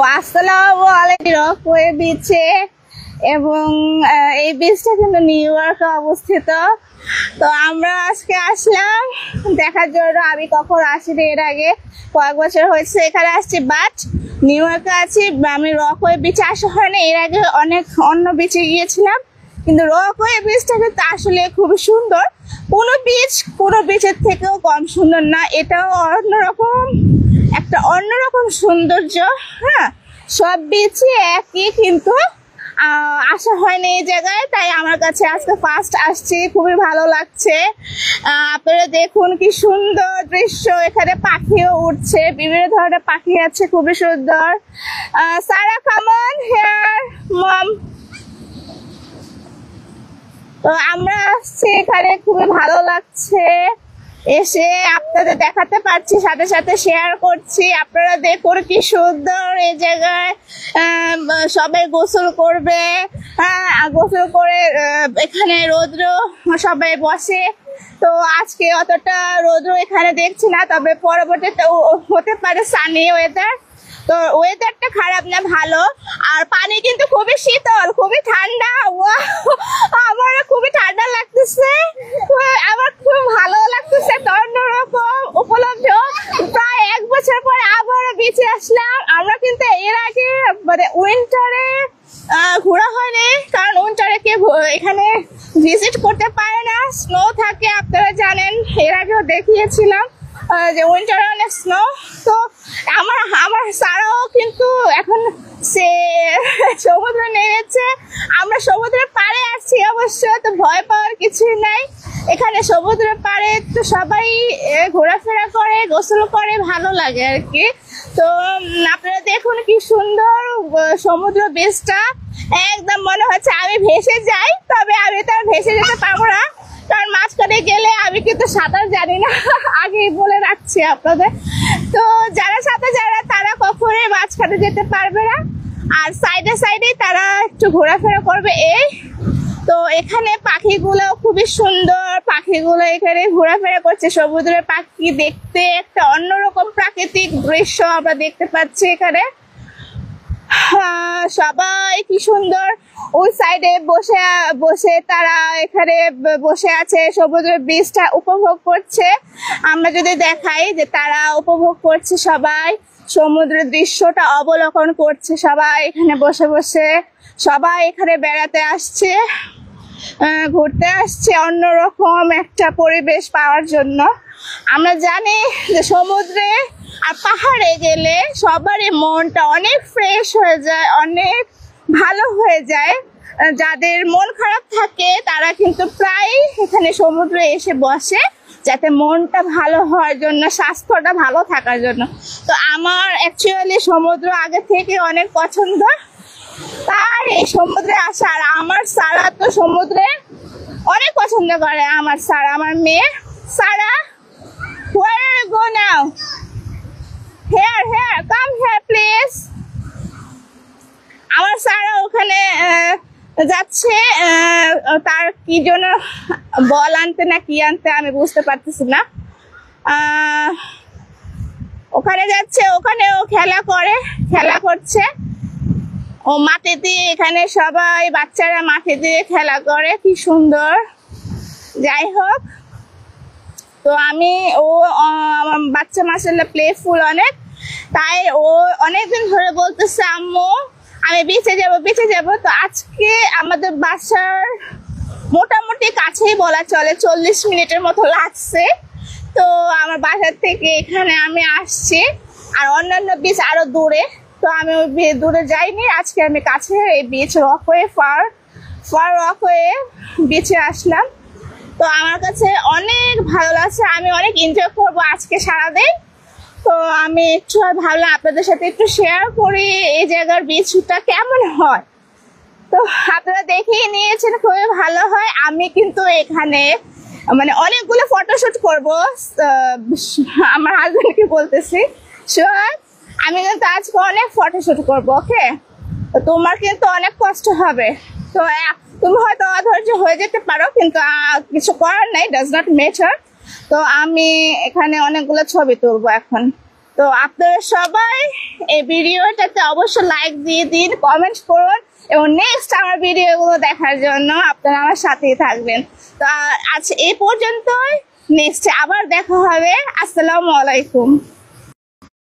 আসসালামু আলাইকুম। রকওয়ে বিচে এবং এই বিচটা কিন্তু নিউ ইয়র্কে অবস্থিত। তো আমরা আজকে আসলাম দেখার জন্য। আমি কখন আসিনি এর আগে, কয়েক বছর হয়েছে এখানে আসছি, বাট নিউ ইয়র্কে আছি। আমি রকওয়ে বিচে আসা হয়নি, এর আগে অনেক অন্য বিচে গিয়েছিলাম, কিন্তু রকওয়ে বিচটা কিন্তু আসলে খুবই সুন্দর। কোনো বিচের থেকেও কম সুন্দর না, এটাও অন্যরকম একটা অন্যরকম সৌন্দর্য। হ্যাঁ, সব বিচই একই, কিন্তু আসা হয়নি এই জায়গায়, তাই আমার কাছে আজকে ফার্স্ট আসছি, খুবই ভালো লাগছে। আপনারা দেখুন কি সুন্দর দৃশ্য, এখানে পাখিও উঠছে, বিভিন্ন ধরনের পাখি আছে, খুবই সুন্দর। সারা কাম অন হিয়ার মম। তো আমরা আসছি এখানে, খুবই ভালো লাগছে এসে, আপনাদের দেখাতে পারছি, সাথে সাথে শেয়ার করছি। আপনারা দেখুন কি সুন্দর এই জায়গায়। সবাই গোসল করবে, গোসল করে এখানে রৌদ্র সবাই বসে। তো আজকে অতটা রৌদ্র এখানে দেখছি না, তবে পরবর্তীতে হতে পারে সানি ওয়েদার। তো ওয়েদারটা খারাপ না, ভালো। আর পানি কিন্তু খুবই শীতল, খুবই ঠান্ডা। আমার খুবই ঠান্ডা লাগতেছে, আমার খুব ভালো লাগতেছে। অন্যরকম উপলব্ধ, প্রায় 1 বছর পরে আবার বিচে আসলাম। আমরা কিন্তু এর আগে মানে উইন্টারে ঘোরা হয়নি, কারণ উইন্টারে কেউ এখানে ভিজিট করতে পারে না, স্নো থাকে, আপনারা জানেন, এর আগেও দেখিয়েছিলাম যে উইন্টারে অনেক স্নো। তো আমার সারাও কিন্তু এখন সে সমুদ্রে নেমেছে, আমরা সমুদ্রের পাড়ে আসছি অবশ্য, তো ভয় পাওয়ার কিছুই নাই। এখানে সমুদ্রের পাড়ে তো সবাই ঘোরাফেরা করে, গোসল করে, ভালো লাগে আর কি। তো আপনারা দেখুন কি সুন্দর সমুদ্র বিচটা, একদম মনে হচ্ছে আমি ভেসে যাই, তবে আমি তো আর ভেসে যেতে পারবো না, কারণ মাঝখানে গেলে আমি কিন্তু সাঁতার জানি না, আগেই বলে রাখছি আপনাদের। তো যারা সাঁতার জানে তারা কখনোই মাঝখানে যেতে পারবে না, আর সাইডে সাইডে তারা একটু ঘোরাফেরা করবে। এই তো এখানে পাখিগুলো খুবই সুন্দর, পাখিগুলো এখানে ঘোরাফেরা করছে। সমুদ্রের পাখি দেখতে একটা অন্যরকম প্রাকৃতিক দৃশ্য আমরা দেখতে পাচ্ছি এখানে। সবাই কি সুন্দর ওই সাইডে বসে বসে তারা এখানে বসে আছে, সমুদ্রের বীজটা উপভোগ করছে। আমরা যদি দেখাই যে তারা উপভোগ করছে, সবাই সমুদ্রের দৃশ্যটা অবলোকন করছে, সবাই এখানে বসে বসে, সবাই এখানে বেড়াতে আসছে, ঘুরতে আসছে, অন্যরকম একটা পরিবেশ পাওয়ার জন্য। আমরা জানি যে সমুদ্রে আর পাহাড়ে গেলে সবারই মনটা অনেক ফ্রেশ হয়ে যায়, অনেক ভালো হয়ে যায়। যাদের মন খারাপ থাকে তারা কিন্তু প্রায় এখানে সমুদ্রে এসে বসে, যাতে মনটা ভালো হওয়ার জন্য, স্বাস্থ্যটা ভালো থাকার জন্য। তো আমার অ্যাকচুয়ালি সমুদ্র আগে থেকে অনেক পছন্দ, তার এই সমুদ্রে আসা। আর আমার সারা তো সমুদ্রে অনেক পছন্দ করে, আমার সারা, আমার মেয়ে। সারা, where are you go now? Here, come here please. আমার সারা ওখানে যাচ্ছে, তার কি জন্য বল আনতে না কি আনতে আমি বুঝতে পারতেছি না। ওখানে যাচ্ছে, ওখানে ও খেলা করছে, ও মাঠে দিয়ে, এখানে সবাই বাচ্চারা মাঠে দিয়ে খেলা করে, কি সুন্দর। যাই হোক, তো ও আমার বাচ্চা মাশাআল্লাহ প্লেফুল অনেক, তাই ও অনেকদিন ধরে বলতেছে আম্মু আমি বিচে যাব। তো আজকে আমাদের বাসার মোটামুটি কাছেই বলা চলে, 40 মিনিটের মতো লাগছে। তো আমার বাসার থেকে এখানে আমি আসছি, আর অন্যান্য বিচ আরো দূরে, তো আমি ওই দূরে যাইনি, আজকে আমি কাছে এই বিচ রকওয়ে ফার রকওয়ে বিচে আসলাম। তো আমার কাছে অনেক ভালো লাগছে, আমি অনেক এনজয় করবো আজকে সারাদিন। তো আমি একটু ভাবলাম আপনাদের সাথে একটু শেয়ার করি এই জায়গার বিচটা কেমন হয়। তো আপনারা দেখেই নিয়েছেন, খুবই ভালো হয়। আমি কিন্তু এখানে মানে অনেকগুলো ফটোশুট করব, আমার হাজবেন্ডকে বলতেছি শিওর আমি কিন্তু আজকে অনেক ফটোশুট করবো, ওকে? তো তোমার কিন্তু অনেক কষ্ট হবে, তো তুমি হয়তো অধৈর্য হয়ে যেতে পারো, কিন্তু কিছু করার নাই, ডাজ নট ম্যাটার। তো আমি এখানে অনেকগুলো ছবি তুলবো এখন। তো আপনারা সবাই এই ভিডিওটাতে অবশ্যই লাইক দিয়ে দিন, কমেন্ট করুন এবং নেক্সট আমার ভিডিওগুলো দেখার জন্য আপনারা আমার সাথেই থাকবেন। তো আজ এই পর্যন্তই, নেক্সট আবার দেখা হবে। আসসালামু আলাইকুম।